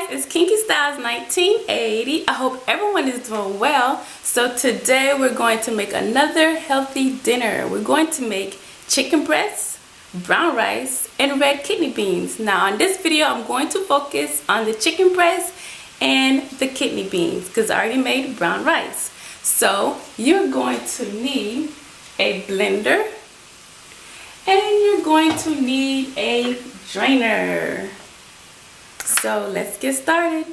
guys, it's Kinky Styles 1980. I hope everyone is doing well. So today we're going to make another healthy dinner. We're going to make chicken breasts, brown rice, and red kidney beans. Now in this video I'm going to focus on the chicken breast and the kidney beans because I already made brown rice. So you're going to need a blender and you're going to need a drainer. So let's get started.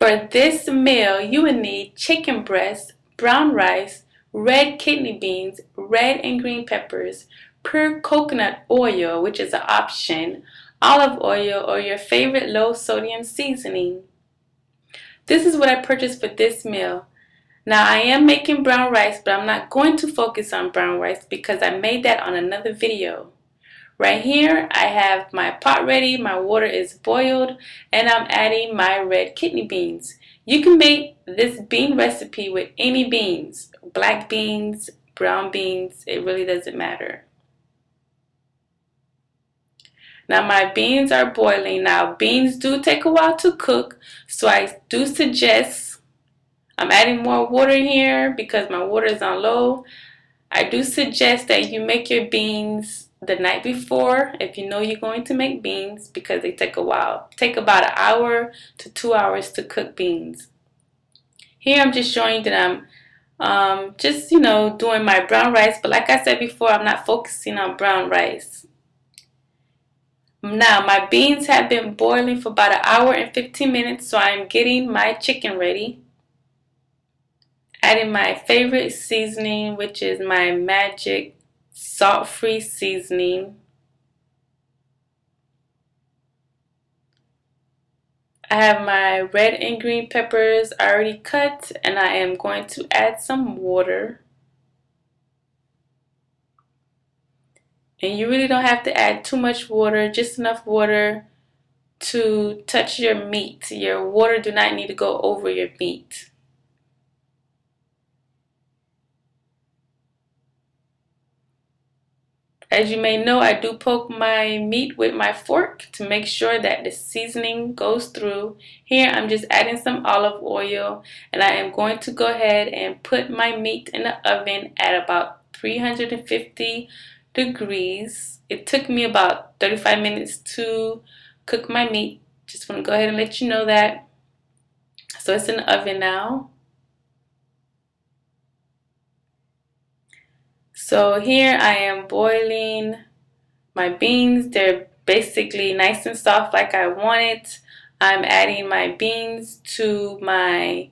For this meal, you will need chicken breast, brown rice, red kidney beans, red and green peppers, pure coconut oil, which is an option, olive oil, or your favorite low sodium seasoning. This is what I purchased for this meal. Now I am making brown rice, but I'm not going to focus on brown rice because I made that on another video. Right here, I have my pot ready, my water is boiled, and I'm adding my red kidney beans. You can make this bean recipe with any beans, black beans, brown beans, it really doesn't matter. Now my beans are boiling. Now beans do take a while to cook, so I do suggest, I'm adding more water here because my water is on low. I do suggest that you make your beans the night before if you know you're going to make beans because they take a while. Take about an hour to 2 hours to cook beans. Here I'm just showing you that I'm just doing my brown rice, but like I said before, I'm not focusing on brown rice. Now my beans have been boiling for about an hour and 15 minutes, so I'm getting my chicken ready. Adding my favorite seasoning, which is my Magic salt-free seasoning. I have my red and green peppers already cut, and I am going to add some water. And you really don't have to add too much water, just enough water to touch your meat. Your water do not need to go over your meat. As you may know, I do poke my meat with my fork to make sure that the seasoning goes through. Here I'm just adding some olive oil, and I am going to go ahead and put my meat in the oven at about 350 degrees. It took me about 35 minutes to cook my meat. Just want to go ahead and let you know that. So it's in the oven now. So here I am boiling my beans. They're basically nice and soft like I want it. I'm adding my beans to my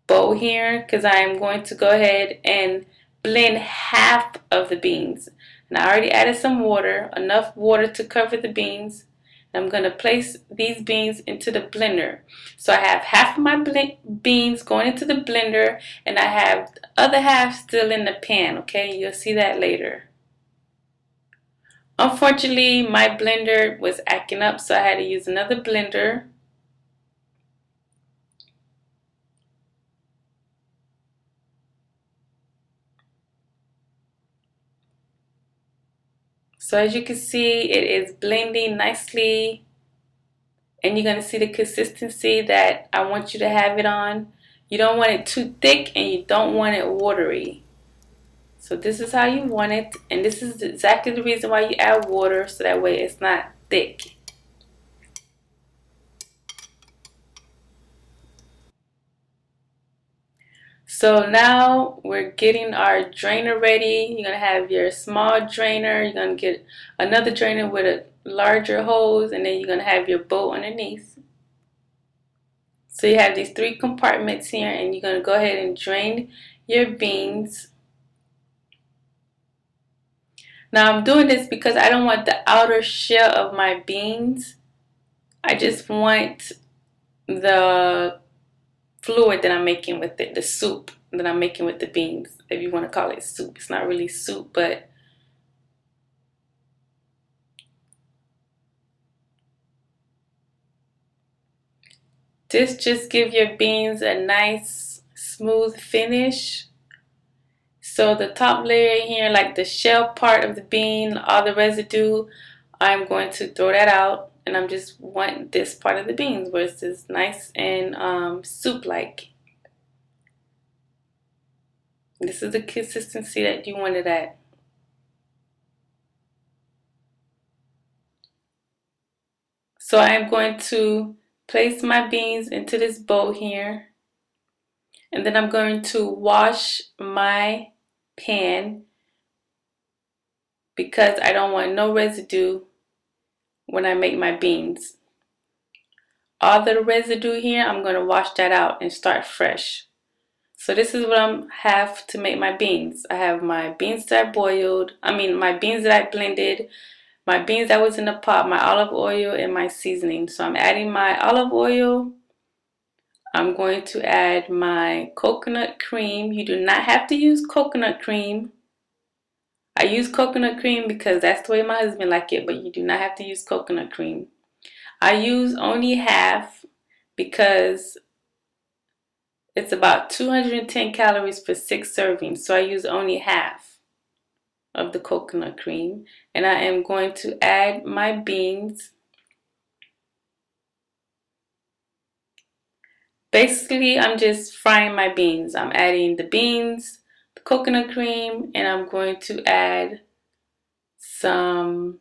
bowl here because I am going to go ahead and blend half of the beans. And I already added some water, enough water to cover the beans. I'm going to place these beans into the blender. So I have half of my beans going into the blender, and I have the other half still in the pan, okay? You'll see that later. Unfortunately, my blender was acting up, so I had to use another blender. So as you can see, it is blending nicely, and you're going to see the consistency that I want you to have it on. You don't want it too thick and you don't want it watery. So this is how you want it, and this is exactly the reason why you add water, so that way it's not thick. So now we're getting our drainer ready. You're going to have your small drainer. You're going to get another drainer with a larger hose, and then you're going to have your bowl underneath. So you have these 3 compartments here, and you're going to go ahead and drain your beans. Now I'm doing this because I don't want the outer shell of my beans. I just want the fluid that I'm making with it, the soup that I'm making with the beans, if you want to call it soup. It's not really soup, but this just gives your beans a nice smooth finish. So the top layer here, like the shell part of the bean, all the residue, I'm going to throw that out. and I'm just want this part of the beans where it's just nice and soup-like. This is the consistency that you want it at. So I am going to place my beans into this bowl here, and then I'm going to wash my pan because I don't want no residue when I make my beans. All the residue here, I'm going to wash that out and start fresh. So this is what I have to make my beans. I have my beans that I boiled, my beans that I blended, my beans that was in the pot, my olive oil, and my seasoning. So I'm adding my olive oil. I'm going to add my coconut cream. You do not have to use coconut cream. I use coconut cream because that's the way my husband likes it, but you do not have to use coconut cream. I use only half because it's about 210 calories for 6 servings, so I use only half of the coconut cream. And I am going to add my beans. Basically, I'm just frying my beans. I'm adding the beans, the coconut cream, and I'm going to add some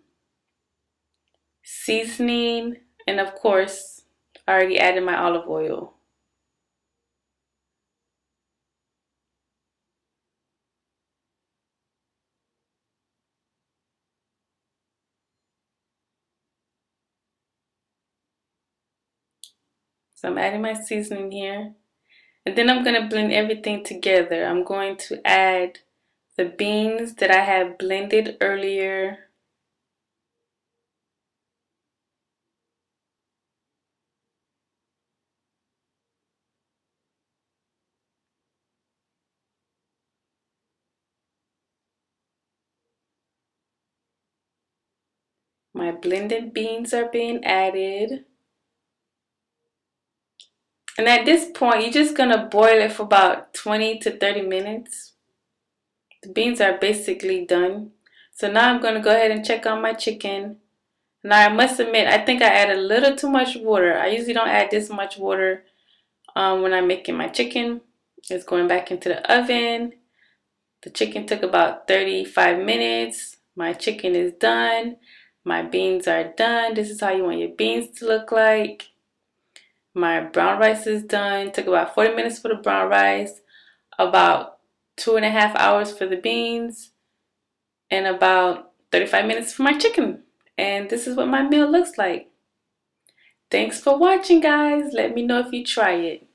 seasoning, and of course, I already added my olive oil. So I'm adding my seasoning here. And then I'm going to blend everything together. I'm going to add the beans that I had blended earlier. My blended beans are being added. And at this point, you're just going to boil it for about 20 to 30 minutes. The beans are basically done. So now I'm going to go ahead and check on my chicken. Now I must admit, I think I added a little too much water. I usually don't add this much water when I'm making my chicken. It's going back into the oven. The chicken took about 35 minutes. My chicken is done. My beans are done. This is how you want your beans to look like. My brown rice is done. Took about 40 minutes for the brown rice, about 2.5 hours for the beans, and about 35 minutes for my chicken. And this is what my meal looks like. Thanks for watching, guys. Let me know if you try it.